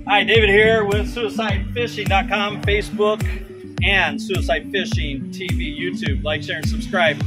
Hi, David here with SuicideFishing.com, Facebook, and Suicide Fishing TV, YouTube. Like, share, and subscribe.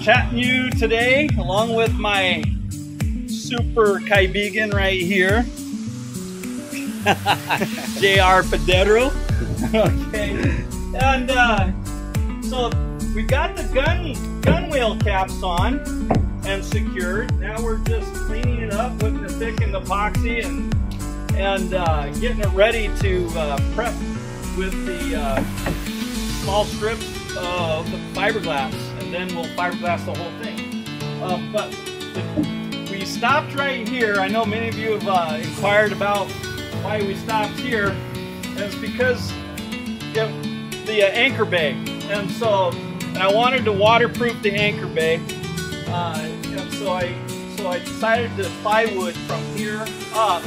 Chatting you today along with my super Kaibigan right here, JR Pedero. Okay, and so we got the gun wheel caps on and secured. Now we're just cleaning it up, putting the thickened epoxy and getting it ready to prep with the small strips of the fiberglass, and then we'll fiberglass the whole thing. But we stopped right here. I know many of you have inquired about why we stopped here, and it's because the anchor bay, and I wanted to waterproof the anchor bay, and so I decided to plywood from here up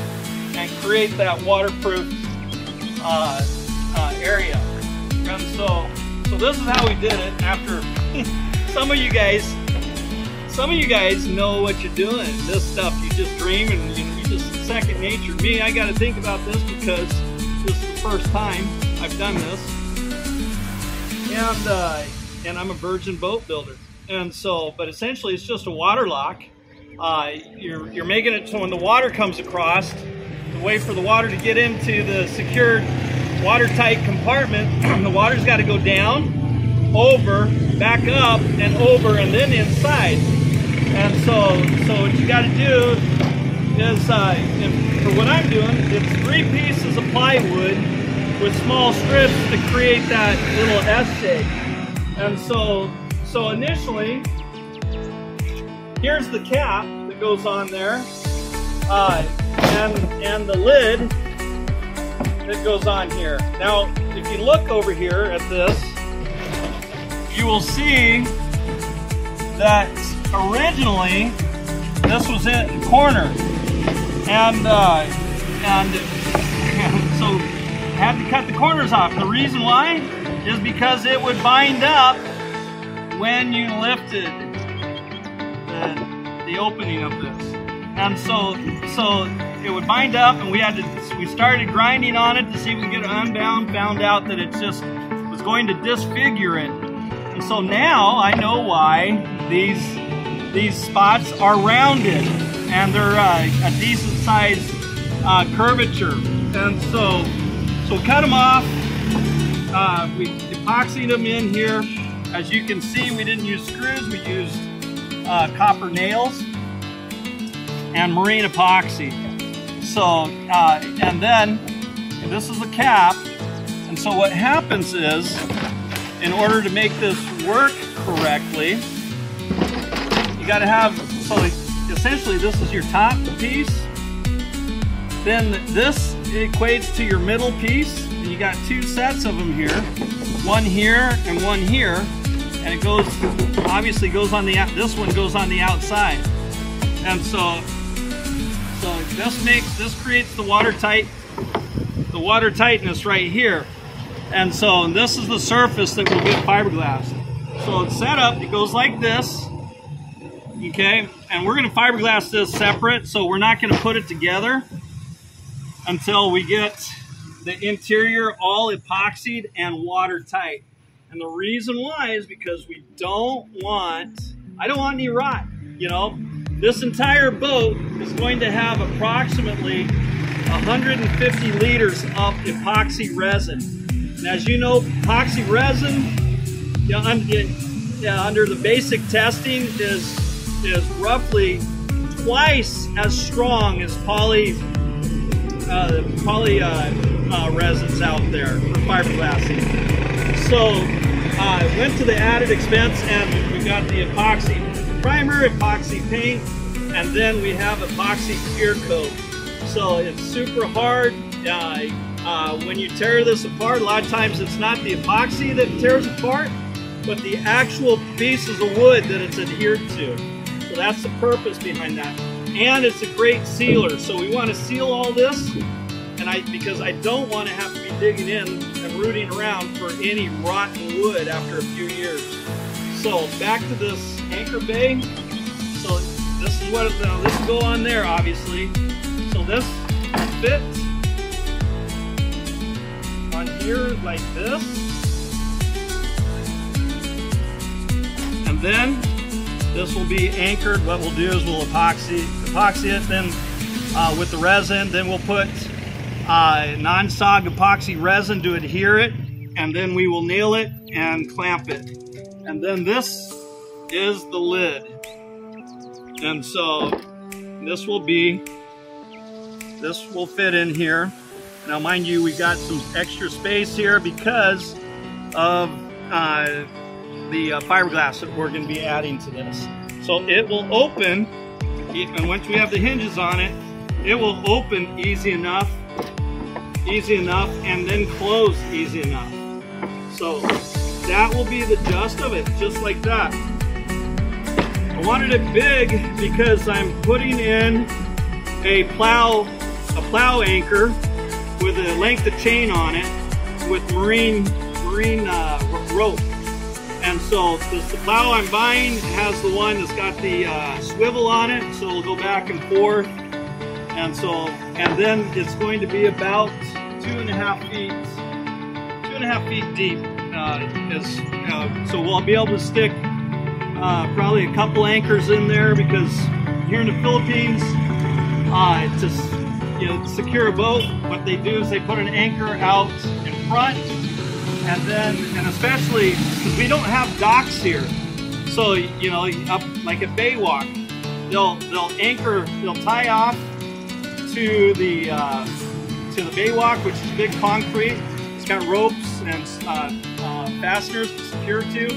and create that waterproof area. And so this is how we did it. After some of you guys know what you're doing. This stuff you just dream, and you just second nature. Me, I got to think about this because this is the first time I've done this, and I'm a virgin boat builder. And so, but essentially, it's just a water lock. You're making it so when the water comes across, the way for the water to get into the secured watertight compartment, the water's got to go down, over, back up, and over, and then inside. And so what you got to do is, for what I'm doing, it's 3 pieces of plywood with small strips to create that little S shape. And so initially, here's the cap that goes on there. And the lid that goes on here. Now, if you look over here at this, you will see that originally this was in the corner, and so I had to cut the corners off. The reason why is because it would bind up when you lifted the opening of this. And so it would bind up, and we started grinding on it to see if we could get it unbound, found out that it just was going to disfigure it. And so now I know why these spots are rounded, and they're a decent sized curvature. And so cut them off. We epoxied them in here. As you can see, we didn't use screws, we used copper nails and marine epoxy. So, and then this is the cap. And so what happens is, in order to make this work correctly, you got to have, so essentially this is your top piece. Then this equates to your middle piece. And you got 2 sets of them here. One here and one here. And it goes, obviously goes on the, this one goes on the outside. And so this creates the water tightness right here. And so this is the surface that will get fiberglass. So it's set up, it goes like this, okay? And we're gonna fiberglass this separate, so we're not gonna put it together until we get the interior all epoxied and watertight. And the reason why is because I don't want any rot, you know? This entire boat is going to have approximately 150 liters of epoxy resin. And as you know, epoxy resin, under the basic testing, is roughly twice as strong as poly resins out there for fiberglassing. So I went to the added expense, and we got the epoxy primer, epoxy paint, and then we have epoxy clear coat. So it's super hard. When you tear this apart, a lot of times it's not the epoxy that tears apart, but the actual pieces of wood that it's adhered to. So that's the purpose behind that. And it's a great sealer. So we want to seal all this, and because I don't want to have to be digging in and rooting around for any rotten wood after a few years. So back to this anchor bay. So this is what this will go on there, obviously. So this fits here like this. And then this will be anchored. What we'll do is we'll epoxy it, then with the resin, then we'll put non-sog epoxy resin to adhere it, and then we will nail it and clamp it. And then this is the lid. And so this will fit in here. Now mind you, we got some extra space here because of the fiberglass that we're going to be adding to this. So it will open, and once we have the hinges on it, it will open easy enough, and then close easy enough. So that will be the gist of it, just like that. I wanted it big because I'm putting in a plow anchor with a length of chain on it with marine rope. And so the plow I'm buying has the one that's got the swivel on it, so it'll go back and forth. And then it's going to be about 2.5 feet deep. So we'll be able to stick probably a couple anchors in there, because here in the Philippines, to secure a boat, what they do is they put an anchor out in front. And especially because we don't have docks here, so up like at Baywalk, they'll tie off to the Baywalk, which is big concrete. It's got ropes and fasteners to secure to,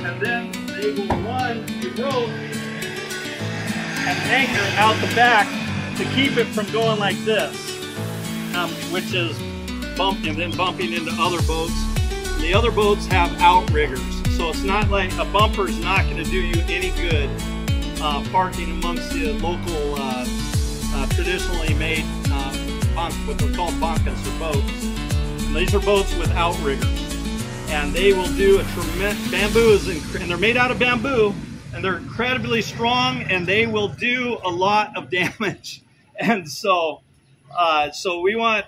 and then they will run the rope and an anchor out the back to keep it from going like this, which is bumping into other boats. The other boats have outriggers, so it's not like a bumper is not going to do you any good parking amongst the local traditionally made what they're called bancas or boats. And these are boats with outriggers, and they will do a tremendous. Bamboo and they're made out of bamboo, and they're incredibly strong, and they will do a lot of damage. And so we want,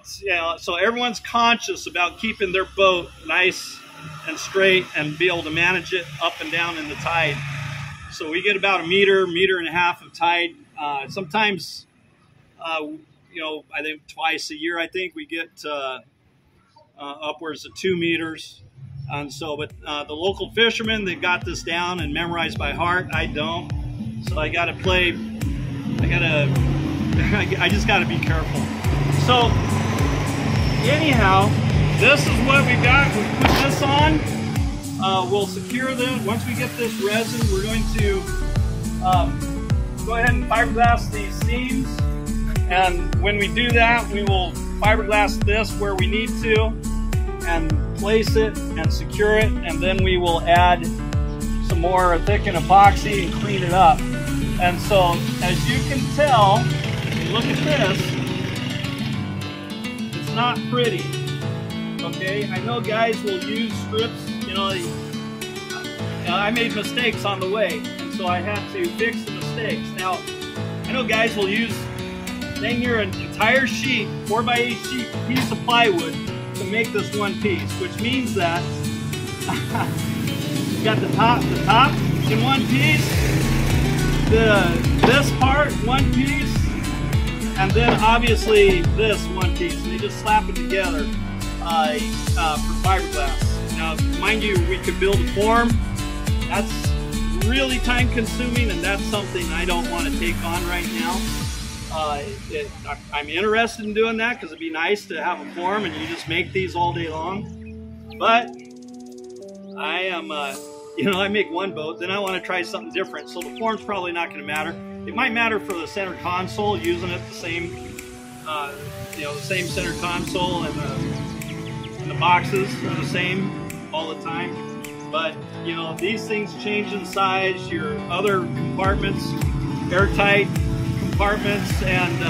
so everyone's conscious about keeping their boat nice and straight and be able to manage it up and down in the tide. So we get about a meter and a half of tide. Sometimes, I think twice a year, I think we get upwards of 2 meters. And so, but the local fishermen, they got this down and memorized by heart. I don't. So I just got to be careful. So anyhow, this is what we got. We put this on. We'll secure this. Once we get this resin, we're going to go ahead and fiberglass these seams. And when we do that, we will fiberglass this where we need to and place it and secure it. And then we will add some more thickened epoxy and clean it up. And so, as you can tell, look at this. It's not pretty, okay? I know guys will use strips, I made mistakes on the way, and so I had to fix the mistakes. Now, I know guys will use dang near an entire sheet, 4x8 sheet piece of plywood to make this one piece, which means that you got the top in one piece, this part one piece, and then obviously this one piece. And they just slap it together for fiberglass. Now, mind you, we could build a form. That's really time consuming, and that's something I don't want to take on right now. I'm interested in doing that because it'd be nice to have a form and you just make these all day long. But I am, I make one boat, then I want to try something different. So the form's probably not going to matter. It might matter for the center console, using it the same, the same center console, and the boxes are the same all the time. But these things change in size. Your other compartments, airtight compartments, and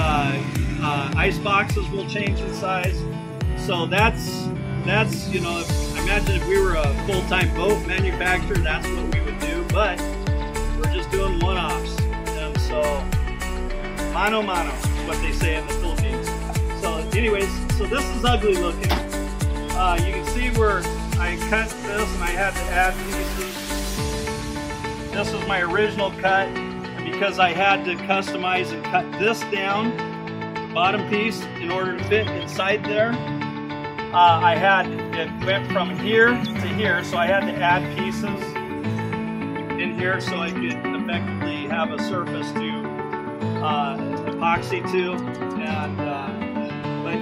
ice boxes will change in size. So that's imagine if we were a full-time boat manufacturer, that's what we would do. But we're just doing one-offs, and so mano mano is what they say in the Philippines. So anyways, so this is ugly looking. You can see where I cut this and I had to add pieces. This was my original cut, and because I had to customize and cut this down, bottom piece, in order to fit inside there, it went from here to here, so I had to add pieces in here so I could effectively have a surface to epoxy to. And but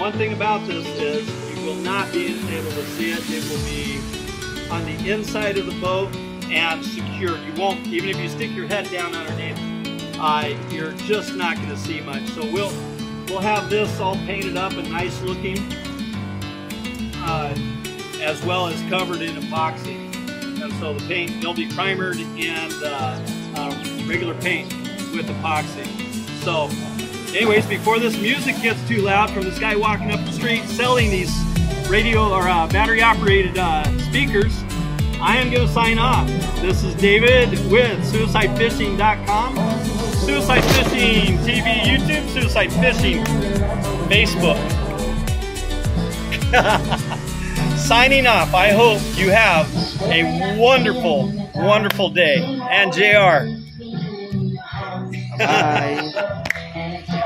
one thing about this is you will not be able to see it. It will be on the inside of the boat and secured. You won't, even if you stick your head down underneath, you're just not going to see much. So we'll have this all painted up and nice looking, as well as covered in epoxy. And so the paint, they'll be primered and regular paint with epoxy. So anyways, before this music gets too loud from this guy walking up the street selling these radio or battery operated speakers, I am going to sign off. This is David with suicidefishing.com, Suicide Fishing TV, YouTube, Suicide Fishing, Facebook. Signing off. I hope you have a wonderful, wonderful day. And JR. Bye.